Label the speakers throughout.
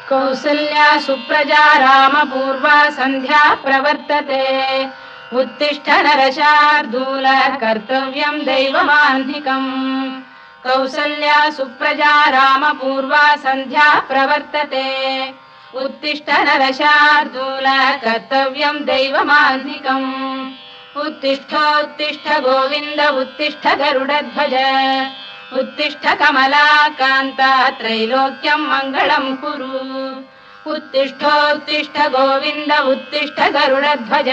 Speaker 1: कौसल्या सुप्रजा रामपूर्वा सन्ध्या प्रवर्तते उत्तिष्ठ नरशार्दूल कर्तव्यं दैवमाह्निकम् कौसल्या सुप्रजा रामपूर्वा सन्ध्या प्रवर्तते उत्तिष्ठ नरशार्दूल कर्तव्यं दैवमाह्निकम् उत्तिष्ठोत्तिष्ठ गोविन्द उत्तिष्ठ गरुडध्वज उत्तिष्ठ कमलाकान्ता त्रैलोक्यं मङ्गलं कुरु उत्तिष्ठोत्तिष्ठ गोविन्द उत्तिष्ठ गरुडध्वज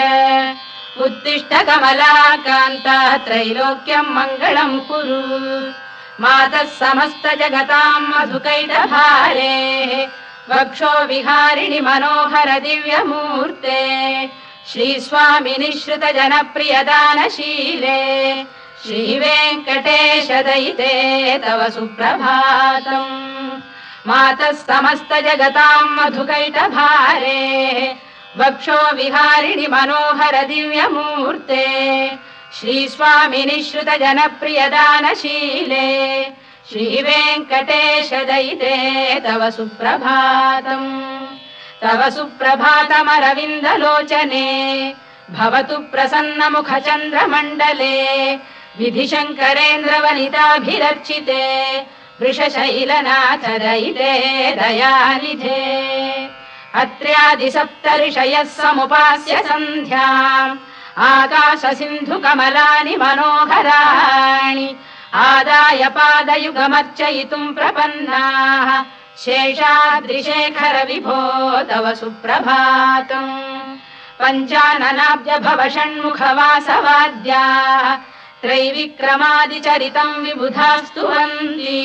Speaker 1: उत्तिष्ठ कमलाकान्ता त्रैलोक्यं मङ्गलं कुरु मातः समस्त जगतां मधुकैटभारे वक्षो विहारिणि मनोहर दिव्यमूर्ते श्रीस्वामिनि श्रुत जनप्रियदानशीले श्रीवेङ्कटेश दयिते तव सुप्रभातम् मातः समस्त जगतां मधुकैटभारे वक्षो विहारिणि मनोहर दिव्यमूर्ते श्रीस्वामिनि श्रुत जनप्रियदानशीले श्रीवेङ्कटेश दयिते तव सुप्रभातम् तव सुप्रभातमरविन्दलोचने भवतु प्रसन्नमुखचन्द्रमण्डले विधिशङ्करेन्द्रवनिताभिरर्चिते वृषशैलनाथ दयिते दयानिधे अत्र्यादिसप्तऋषयः समुपास्य सन्ध्याम् आकाशसिन्धुकमलानि मनोहराणि आदाय पादयुगमर्चयितुम् प्रपन्नाः शेषाद्रिशेखर विभो तव सुप्रभातम् पञ्चाननाब्ज भव षण्मुखवासवाद्याः त्रैविक्रमादिचरितम् विबुधास्तु वन्ति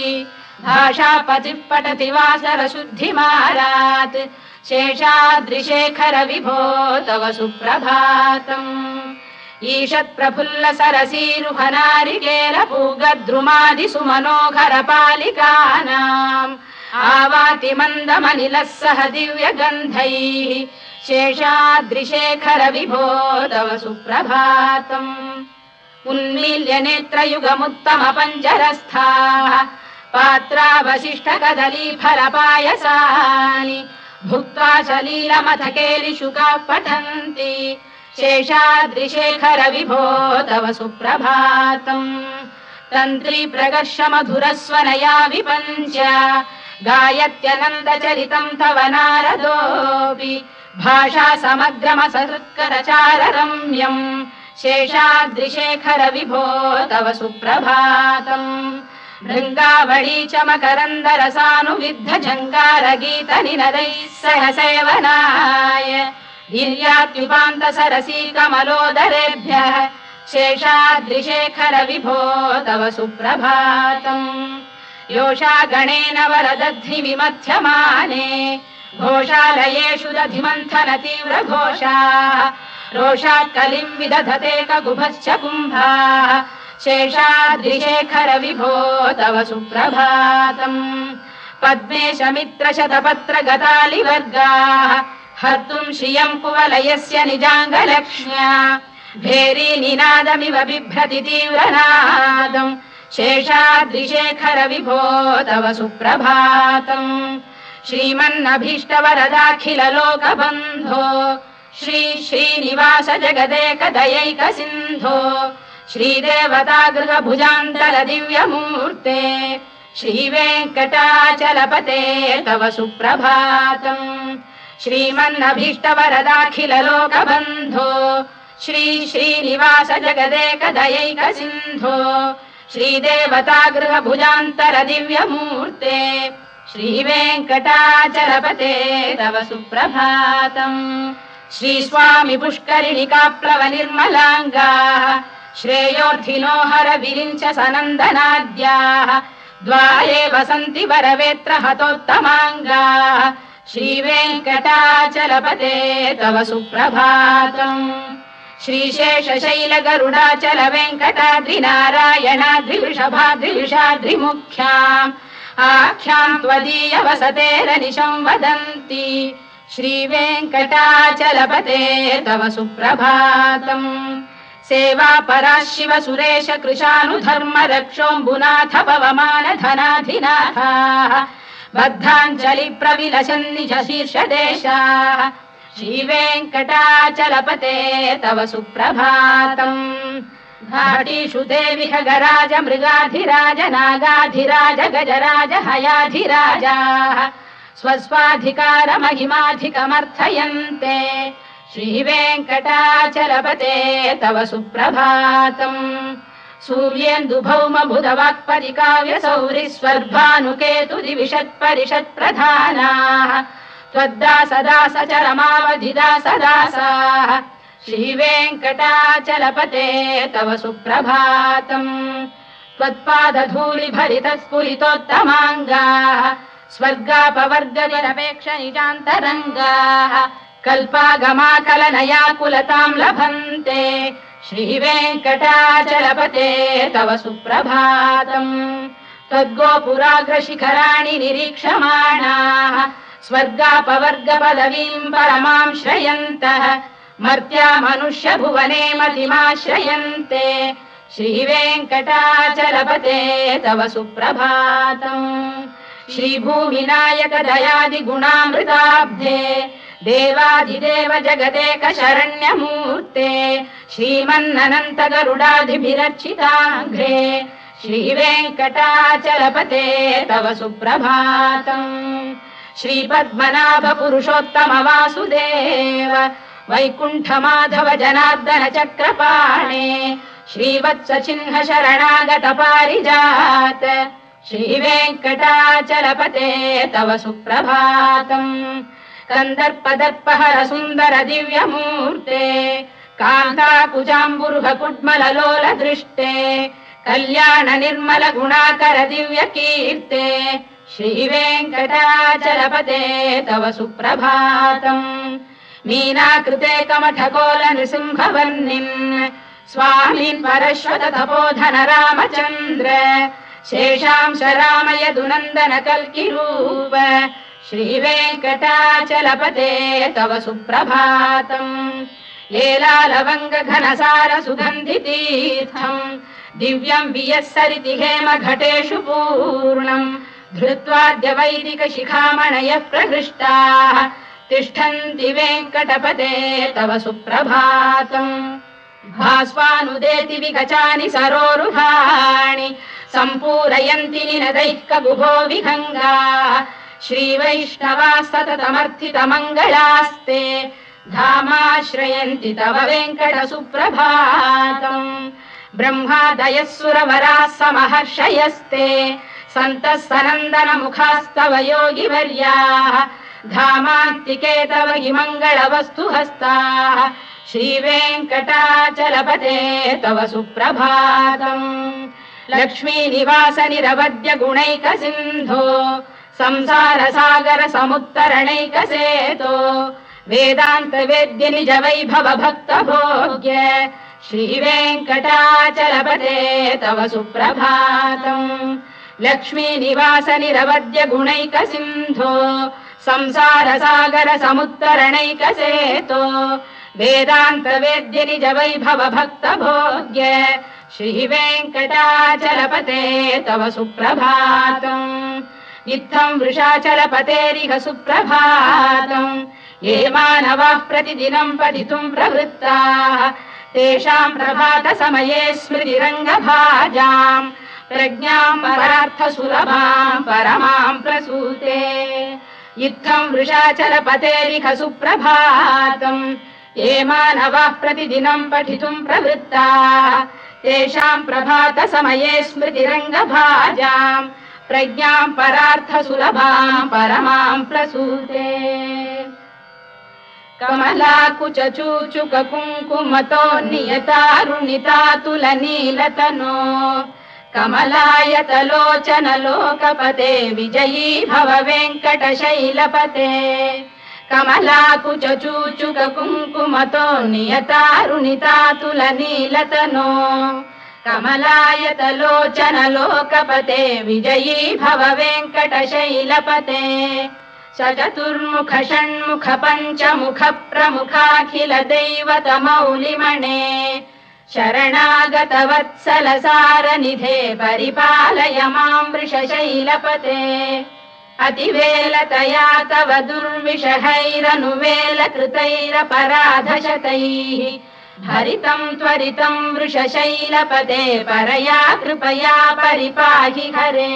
Speaker 1: भाषापतिः पठति वासरशुद्धिमारात् शेषाद्रिशेखर विभो तव सुप्रभातम् ईषत्प्रफुल्ल सरसीरुहनारिकेलपूगद्रुमादिसुमनोहर पालिकानाम् आवाति मन्दमनिलः सह दिव्यगन्धैः शेषाद्रिशेखर विभो तव सुप्रभातम् उन्मील्य नेत्रयुगमुत्तम पञ्जरस्थाः पात्रावशिष्ट कदलीफलपायसानि भुक्त्वा सलीलमथकेलिशुकाः पठन्ति शेषाद्रिशेखर विभो तव सुप्रभातम् तन्त्री प्रकर्ष मधुरस्वनया विपञ्च गायत्यनन्दचरितम् तव नारदोऽपि भाषा समग्रमसहृत्करचाररम्यम् शेषाद्रिशेखर विभो तव सुप्रभातम् भृङ्गावळी च मकरन्दरसानुविद्ध जङ्गारगीतनिनदैः सह सेवनाय वीर्यात्युपान्त सरसी कमलोदरेभ्यः शेषाद्रिशेखर विभो तव सुप्रभातम् योषा गणेन वरदध्नि विमथ्यमाने घोषालयेषु दधिमन्थन तीव्र घोषाः रोषात् कलिम् विदधते ककुभश्च कुम्भाः शेषाद्रिशेखर विभो तव सुप्रभातम् पद्मेश मित्र शतपत्र गतालिवर्गाः हर्तुम् श्रियम् कुवलयस्य निजाङ्गलक्ष्म्या भेरी निनादमिव बिभ्रति तीव्रनादम् शेषाद्रिशेखर विभो तव सुप्रभातम् श्रीमन्नभीष्टवरदाखिल लोकबन्धो श्री श्रीनिवास जगदेकदयैक सिन्धो श्रीदेवतागृह भुजान्तल दिव्यमूर्ते श्रीवेङ्कटाचलपते तव सुप्रभातम् श्रीमन्नभीष्टवरदाखिल लोकबन्धो श्री श्रीनिवास जगदेकदयैक सिन्धो श्रीदेवतागृह भुजान्तर दिव्यमूर्ते श्रीवेङ्कटाचलपते तव सुप्रभातम् श्रीस्वामि पुष्करिणिकाप्लव निर्मलाङ्गाः श्रेयोर्थिनो हर विरिञ्च सनन्दनाद्याः द्वारे वसन्ति वरवेत्र हतोत्तमाङ्गाः श्रीवेङ्कटाचलपते तव सुप्रभातम् श्रीशेषशैल गरुडाचल वेङ्कटाद्रिनारायणाद्रिवृषभाद्रिविषाद्रिमुख्याम् आख्याम् त्वदीय वसतेरनिशं वदन्ति श्रीवेङ्कटाचलपते तव सुप्रभातम् सेवा परा शिव सुरेश कृशानुधर्म रक्षोऽम्बुनाथ पवमान धनाधिनाथाः बद्धाञ्जलि प्रविलसन् निज शीर्षदेशाः श्रीवेङ्कटाचलपते तव सुप्रभातम् घाटीषु देवि खगराज मृगाधिराज नागाधिराज गजराज हयाधिराजाः स्वस्वाधिकार महिमाधिकमर्थयन्ते श्रीवेङ्कटाचलपते तव सुप्रभातम् सूर्येन्दु भौम बुधवाक्परिकाव्य सौरि स्वर्भानुकेतु दिविषत्परिषत्प्रधानाः त्वद्दासदास चरमावधिदासदासाः श्रीवेङ्कटाचलपते तव सुप्रभातम् त्वत्पादधूलिभरितस्फुलितोत्तमाङ्गाः स्वर्गापवर्गनिरपेक्ष निजान्तरङ्गाः कल्पागमाकलनयाकुलताम् लभन्ते श्रीवेङ्कटाचलपते तव सुप्रभातम् त्वद्गोपुराग्रशिखराणि निरीक्षमाणाः स्वर्गापवर्गपदवीम् परमाम् श्रयन्तः मर्त्या मनुष्य भुवने मतिमाश्रयन्ते श्रीवेङ्कटाचलपते तव सुप्रभातम् श्रीभूमिनायक दयादि गुणामृताब्धे देवादिदेव जगदेक शरण्यमूर्ते श्रीमन्ननन्त गरुडाधिभिरर्चिताघ्रे श्रीवेङ्कटाचलपते तव सुप्रभातम् श्रीपद्मनाभ पुरुषोत्तम वासुदेव वैकुण्ठ माधव जनार्दन चक्रपाणे श्रीवत्स चिह्न शरणागत पारिजात श्रीवेङ्कटाचलपते तव सुप्रभातम् कन्दर्पदर्पहर सुन्दर दिव्यमूर्ते कान्ताकुजाम्बुरुह कुड्मललोल दृष्टे कल्याण निर्मल गुणाकर दिव्य कीर्ते श्रीवेङ्कटाचलपते तव सुप्रभातम् मीनाकृते कमठकोल नृसिंहवर्णिन् स्वामीन् परश्वत तपोधन रामचन्द्र शेषांश रामय दुनन्दन कल्किरूप श्रीवेङ्कटाचलपते तव सुप्रभातम् लीलालवङ्ग घनसार सुगन्धितीर्थम् दिव्यम् वियस्सरिति हेम घटेषु पूर्णम् धृत्वाद्य वैदिक शिखामणयः प्रहृष्टाः तिष्ठन्ति वेङ्कटपते तव सुप्रभातम् भास्वानुदेति विगचानि सरोरुहाणि सम्पूरयन्ति निनदैः कगुभो विहङ्गाः श्रीवैष्णवाः सततमर्थितमङ्गलास्ते धामाश्रयन्ति तव वेङ्कट सुप्रभातम् ब्रह्मादयः सुरवराः समहर्षयस्ते सन्तः सनन्दन मुखास्तव योगिवर्याः धामान्तिके तव हि मङ्गलवस्तु हस्ताः श्रीवेङ्कटाचलपते तव सुप्रभातम् लक्ष्मी निवास निरवद्य गुणैक सिन्धो संसार सागर समुत्तरणैक सेतो वेदान्त वेद्य निज वैभव भक्त भोग्य श्रीवेङ्कटाचलपते तव सुप्रभातम् लक्ष्मी निवास निरवद्य गुणैक सिन्धो संसार सागर समुत्तरणैक सेतो वेदान्त वेद्य निज वैभव भक्त भोग्य श्रीवेङ्कटाचलपते तव सुप्रभातम् इत्थम् वृषाचलपतेरिह सुप्रभातम् ये मानवाः प्रतिदिनम् पठितुम् प्रवृत्ताः तेषाम् प्रभात समये स्मृतिरङ्गभाजाम् प्रज्ञाम् परार्थ सुलभाम् परमाम् प्रसूते इत्थम् वृषाचलपतेरिह सुप्रभातम् ये मानवाः प्रतिदिनम् पठितुम् प्रवृत्ताः तेषाम् प्रभात समये स्मृतिरङ्गभाजाम् प्रज्ञाम् परार्थ सुलभाम् परमाम् प्रसूते कमलाकुच चूचुक कुङ्कुमतो नियतारुणितातुलनीलतनो कमलायतलोचन लोकपते विजयी भव वेङ्कटशैलपते कमलाकुच चूचुक कुङ्कुमतो नियतारुणितातुलनीलतनो कमलायतलोचन लोकपते विजयी भव वेङ्कटशैलपते सचतुर्मुख षण्मुख पञ्चमुख प्रमुखाखिल दैवत मौलिमणे शरणागतवत्सलसारनिधे परिपालय मां वृषशैलपते अतिवेलतया तव दुर्विषहैरनुवेलकृतैरपराधशतैः भरितं त्वरितं वृषशैलपते परया कृपया परिपाहि हरे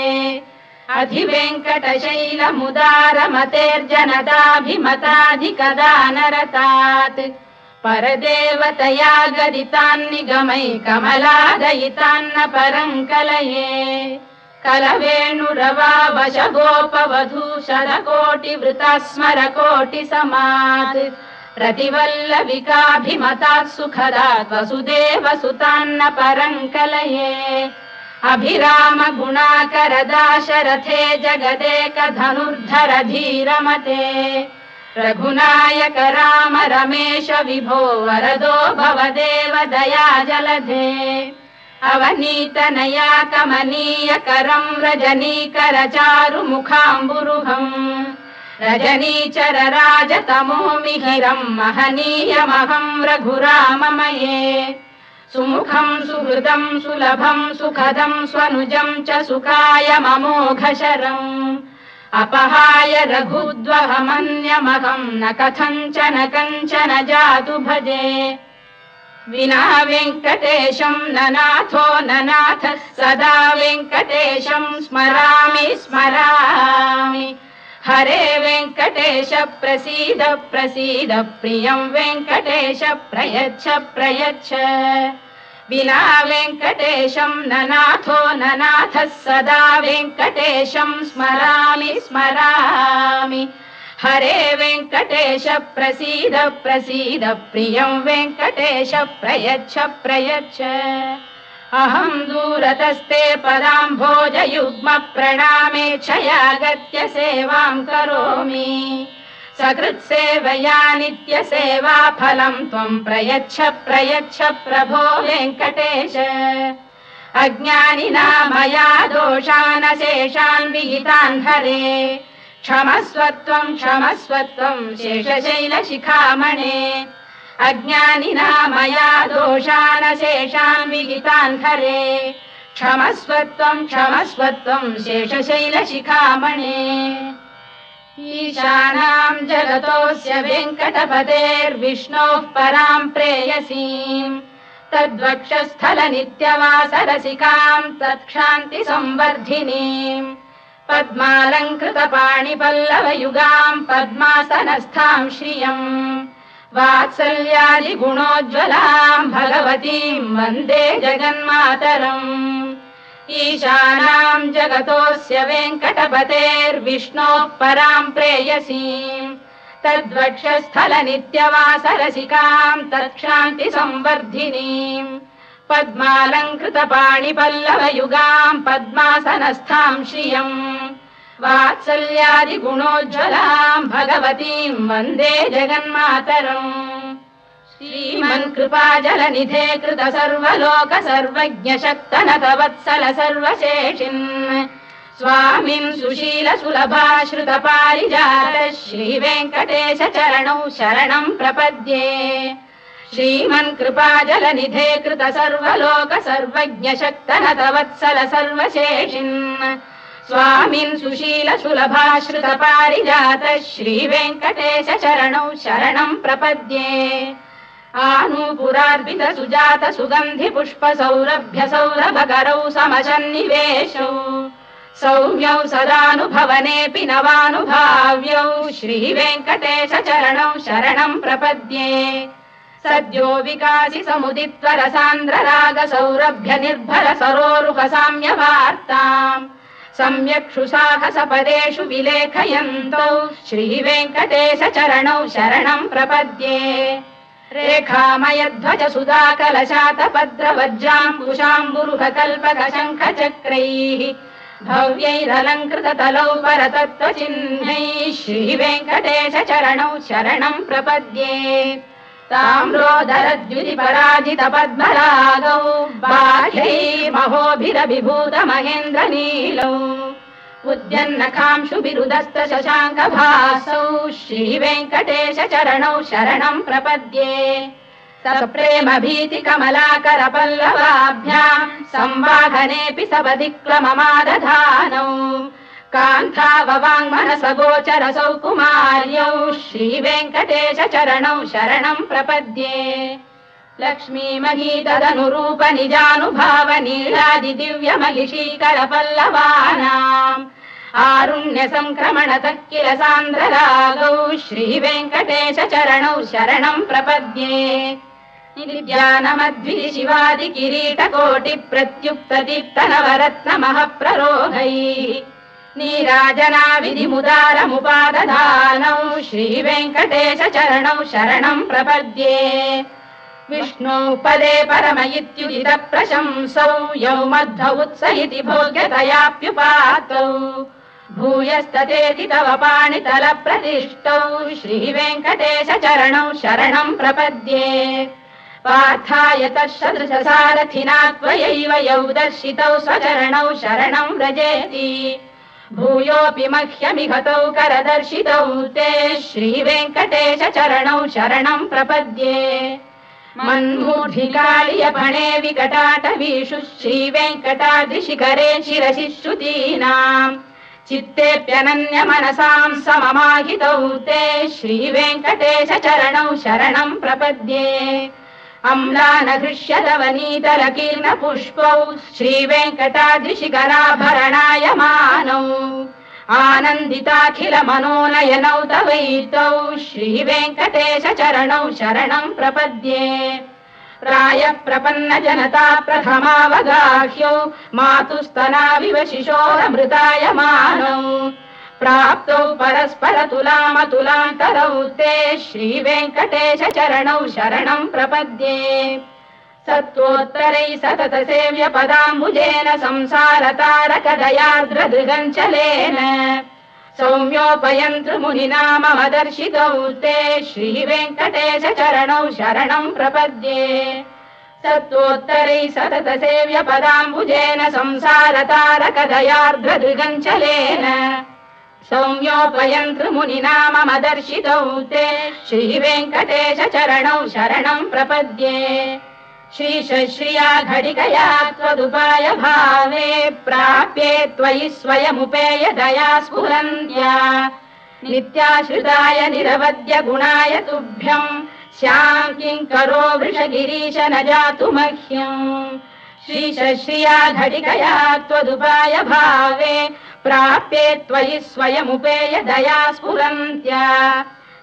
Speaker 1: अधिवेङ्कटशैलमुदारमतेर्जनताभिमताधिकदानरतात् परदेवतया गदितान्निगमै कमलादयितान्न परं कलये कलवेणुरवावशगोपवधूशरकोटिवृता स्मरकोटिसमात् रतिवल्लविकाभिमतात् सुखदात् वसुदेवसुतान्न परं कलये अभिराम गुणाकरदाशरथे जगदेकधनुर्धर धीरमते रघुनायक राम रमेश विभो वरदो भवदेव दया जलधे अवनीतनया कमनीय करं रजनीकर चारु मुखाम्बुरुहम् रजनीचर राजतमो मिहिरं महनीयमहं रघुराममये सुमुखं सुहृदं सुलभं सुखदं स्वनुजं च सुखायममोघशरम् अपहाय रघुद्वहमन्यमहं न कथञ्चन कञ्चन जातु भजे विना वेङ्कटेशं ननाथो ननाथ सदा वेङ्कटेशं स्मरामि स्मरामि हरे वेङ्कटेश प्रसीद प्रसीद प्रियं वेङ्कटेश प्रयच्छ प्रयच्छ विना वेङ्कटेशं ननाथो ननाथः सदा वेङ्कटेशं स्मरामि स्मरामि हरे वेङ्कटेश प्रसीद प्रसीद प्रियं वेङ्कटेश प्रयच्छ प्रयच्छ अहं दूरतस्ते पदाम्भोजयुग्म प्रणामेच्छयागत्य सेवां करोमि सकृत्सेवया नित्यसेवा फलं त्वं प्रयच्छ प्रयच्छ प्रभो वेङ्कटेश अज्ञानिना मया दोषानशेषान् विहितान् हरे क्षमस्वत्वं शेषशैलशिखामणे अज्ञानिना मया दोषानशेषान् विहितान् हरे क्षमस्वत्वं शेषशैलशिखामणे ईशानां जगतोऽस्य वेङ्कटपतेर्विष्णोः परां प्रेयसीम् तद्वक्षस्थलनित्यवासरसिकां तत्क्षान्तिसंवर्धिनीम् पद्मालङ्कृतपाणिपल्लवयुगां पद्मासनस्थां श्रियम् वात्सल्यादिगुणोज्ज्वलां भगवतीं वन्दे जगन्मातरम् ईशानां जगतोऽस्य वेङ्कटपतेर्विष्णोः परां प्रेयसीम् तद्वक्षस्थलनित्यवासरसिकां तत्क्षान्तिसंवर्धिनीम् पद्मालङ्कृतपाणिपल्लवयुगां पद्मासनस्थां श्रियम् वात्सल्यादिगुणोज्ज्वलां भगवतीं वन्दे जगन्मातरम् श्रीमन्कृपाजलनिधे कृत सर्वलोक सर्वज्ञ शक्तनतवत्सल सर्वशेषिन् स्वामिन् सुशील सुलभाश्रुत पारिजात श्रीवेङ्कटेश चरणौ शरणं प्रपद्ये श्रीमन्कृपाजलनिधे कृत सर्वलोक सर्वज्ञ शक्तनतवत्सल सर्वशेषिन् स्वामिन् सुशील सुलभाश्रुत पारिजात श्रीवेङ्कटेश चरणौ शरणं प्रपद्ये आनूपुरार्पित सुजात सुगन्धि पुष्प सौरभ्य सौरभकरौ समशन्निवेशौ सौम्यौ सदानुभवनेऽपि नवानुभाव्यौ श्रीवेङ्कटेश चरणौ शरणं प्रपद्ये सद्यो विकासि समुदित्वर सान्द्र राग सौरभ्य निर्भर सरोरुह साम्यवार्ताम् सम्यक्षु साहस पदेषु विलेखयन्तौ श्रीवेङ्कटेश चरणौ शरणं प्रपद्ये रेखामयध्वज सुधा कलशातपद्रवज्राङ्कुशाम्बुरुह कल्पक शङ्ख चक्रैः भव्यैरलङ्कृत तलौ परतत्त्वचिह्नैः श्रीवेङ्कटेश चरणौ शरणं प्रपद्ये ताम्रोदरद्युतिपराजित पद्मरागौ बाह्यैर्महोभिरभिभूत महेन्द्रनीलौ उद्यन्नखांशुभिरुदस्त शशाङ्कभासौ श्रीवेङ्कटेश चरणौ शरणं प्रपद्ये सप्रेम भीति कमलाकर पल्लवाभ्याम् संवाहनेऽपि सपदिक्लममादधानौ कान्ताववाङ्मनस गोचरसौ कुमार्यौ श्रीवेङ्कटेश चरणौ शरणं प्रपद्ये लक्ष्मी महीतदनुरूप निजानुभाव नीलादि दिव्य महिषीकर पल्लवानाम् आरुण्य संक्रमणतः किल सान्द्ररागौ श्रीवेङ्कटेश चरणौ शरणं प्रपद्ये निद्यानमद्भि शिवादि किरीटकोटि प्रत्युक्त दीप्त नवरत्न महप्ररोहैः नीराजना विधिमुदारमुपादधानौ श्रीवेङ्कटेश चरणौ शरणं प्रपद्ये विष्णु पदे परम इत्युदित प्रशंसौ यौ मध्व उत्स इति भोग्यतयाप्युपातौ भूयस्ततेति तव पाणितल प्रतिष्ठौ श्रीवेङ्कटेश चरणौ शरणं प्रपद्ये पार्थाय तत्सदृश सारथिना त्वयैव यौ दर्शितौ स्वचरणौ शरणं व्रजेति भूयोऽपि मह्यमिहतौ करदर्शितौ ते श्रीवेङ्कटेश चरणौ शरणं प्रपद्ये मन्मूढिकालियपणे विकटाटवीषु श्रीवेङ्कटाद्रिशिखरे शिरसि श्रुतीनाम् चित्तेऽप्यनन्य मनसां सममाहितौ ते श्रीवेङ्कटेश चरणौ शरणं प्रपद्ये अम्लानघृष्यदवनीतलकीर्ण पुष्पौ श्रीवेङ्कटाद्रिशिखराभरणायमानौ आनन्दिताखिल मनोनयनौ तवैतौ श्रीवेङ्कटेश चरणौ शरणं प्रपद्ये प्रायः प्रपन्न जनता प्रथमावगाह्यौ मातुस्तनाविव शिशोरमृतायमानौ प्राप्तौ परस्पर तुलामतुलान्तरौ ते श्रीवेङ्कटेश चरणौ शरणं प्रपद्ये सत्त्वोत्तरैः सतत सेव्य पदाम्बुजेन संसारतारकदयार्द्रदृगञ्चलेन सौम्योपयन्तृमुनिना मम दर्शितौ ते श्रीवेङ्कटेश चरणौ शरणं प्रपद्ये सत्त्वोत्तरैः सतत सेव्य पदाम्बुजेन संसारतारकदयार्द्रदृगञ्चलेन सौम्योपयन्तृमुनिना मम दर्शितौ ते श्रीवेङ्कटेश चरणौ शरणं प्रपद्ये श्रीशश्रिया घटिकया त्वदुपाय भावे प्राप्ये त्वयि स्वयमुपेय दया स्फुरन्त्या नित्याश्रिताय निरवद्य गुणाय तुभ्यं स्यां किङ्करो वृषगिरीश न जातु मह्यम् श्रीशश्रिया घटिकया त्वदुपाय भावे प्राप्ये त्वयि स्वयमुपेय दया स्फुरन्त्या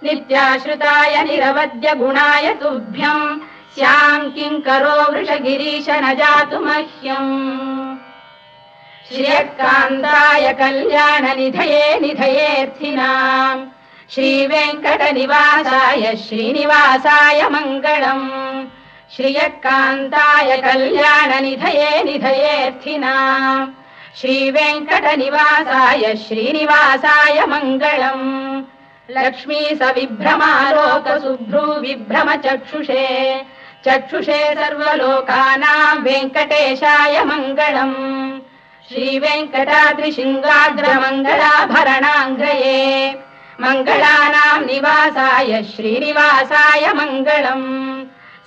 Speaker 1: नित्याश्रिताय निरवद्य गुणाय तुभ्यम् स्यां किङ्करो वृषगिरीश न जातु मह्यम् श्रियकान्ताय कल्याणनिधये निधयेऽर्थिनाम् श्रीवेङ्कटनिवासाय श्रीनिवासाय मङ्गलम् श्रियकान्ताय कल्याणनिधये निधयेऽर्थिनाम् श्रीवेङ्कटनिवासाय श्रीनिवासाय मङ्गलम् लक्ष्मी सविभ्रमालोकसुभ्रू विभ्रम चक्षुषे चक्षुषे सर्वलोकानां वेङ्कटेशाय मङ्गलम् श्रीवेङ्कटाद्रिशृङ्गाग्रमङ्गलाभरणाङ्ग्रये मङ्गलानां निवासाय श्रीनिवासाय मङ्गलम्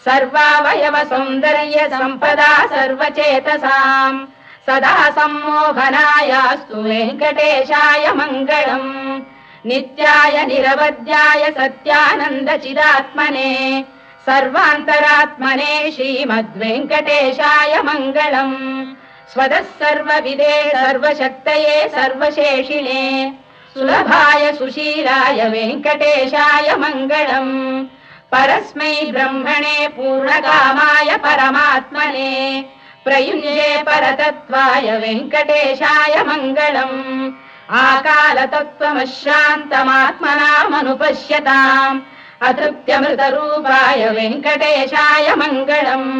Speaker 1: सर्वावयव सौन्दर्य सम्पदा सर्वचेतसां सदा सम्मोहनायास्तु वेङ्कटेशाय मङ्गलम् नित्याय निरवध्याय सत्यानन्दचिदात्मने सर्वान्तरात्मने श्रीमद्वेङ्कटेशाय मङ्गलम् स्वतः सर्वविदे सर्वशक्तये सर्वशेषिणे सुलभाय सुशीलाय वेङ्कटेशाय मङ्गलम् परस्मै ब्रह्मणे पूर्णकामाय परमात्मने प्रयुञ्जे परतत्त्वाय वेङ्कटेशाय मङ्गलम् आकालतत्त्वमश्रान्तमात्मनामनुपश्यताम् अतृप्त्यमृतरूपाय वेङ्कटेशाय मङ्गलम्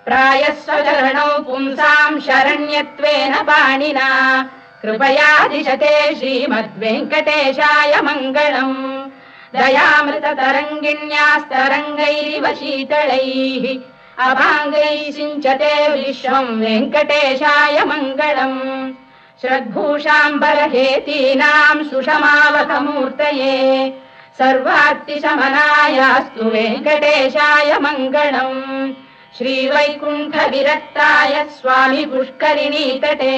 Speaker 1: प्रायः स्वचरणौ पुंसां शरण्यत्वेन पाणिना कृपया दिशते श्रीमद्वेङ्कटेशाय मङ्गलम् दयामृततरङ्गिण्यास्तरङ्गैरिव शीतलैः अभाङ्गैः सिञ्चते विश्वं वेङ्कटेशाय मङ्गलम् श्रद्भूषाम्बरहेतीनां सुषमावकमूर्तये सर्वार्तिशमनायास्तु वेङ्कटेशाय मङ्गलम् श्रीवैकुण्ठविरक्ताय स्वामी पुष्करिणीतटे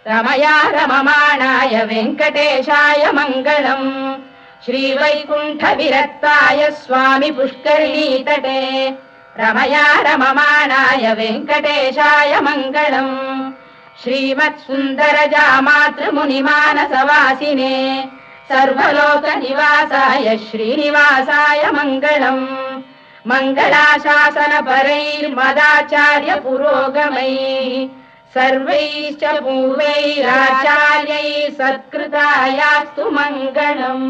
Speaker 1: रमया रममाणाय वेङ्कटेशाय मङ्गलम् श्रीवैकुण्ठविरक्ताय स्वामी पुष्करिणीतटे रमया रममाणाय वेङ्कटेशाय मङ्गलम् श्रीमत्सुन्दरजामातृमुनिमानसवासिने सर्वलोकनिवासाय श्रीनिवासाय मङ्गलम् मङ्गलाशासनपरैर्मदाचार्य पुरोगमैः सर्वैश्च पूर्वैराचार्यैः सत्कृतायास्तु मङ्गलम्।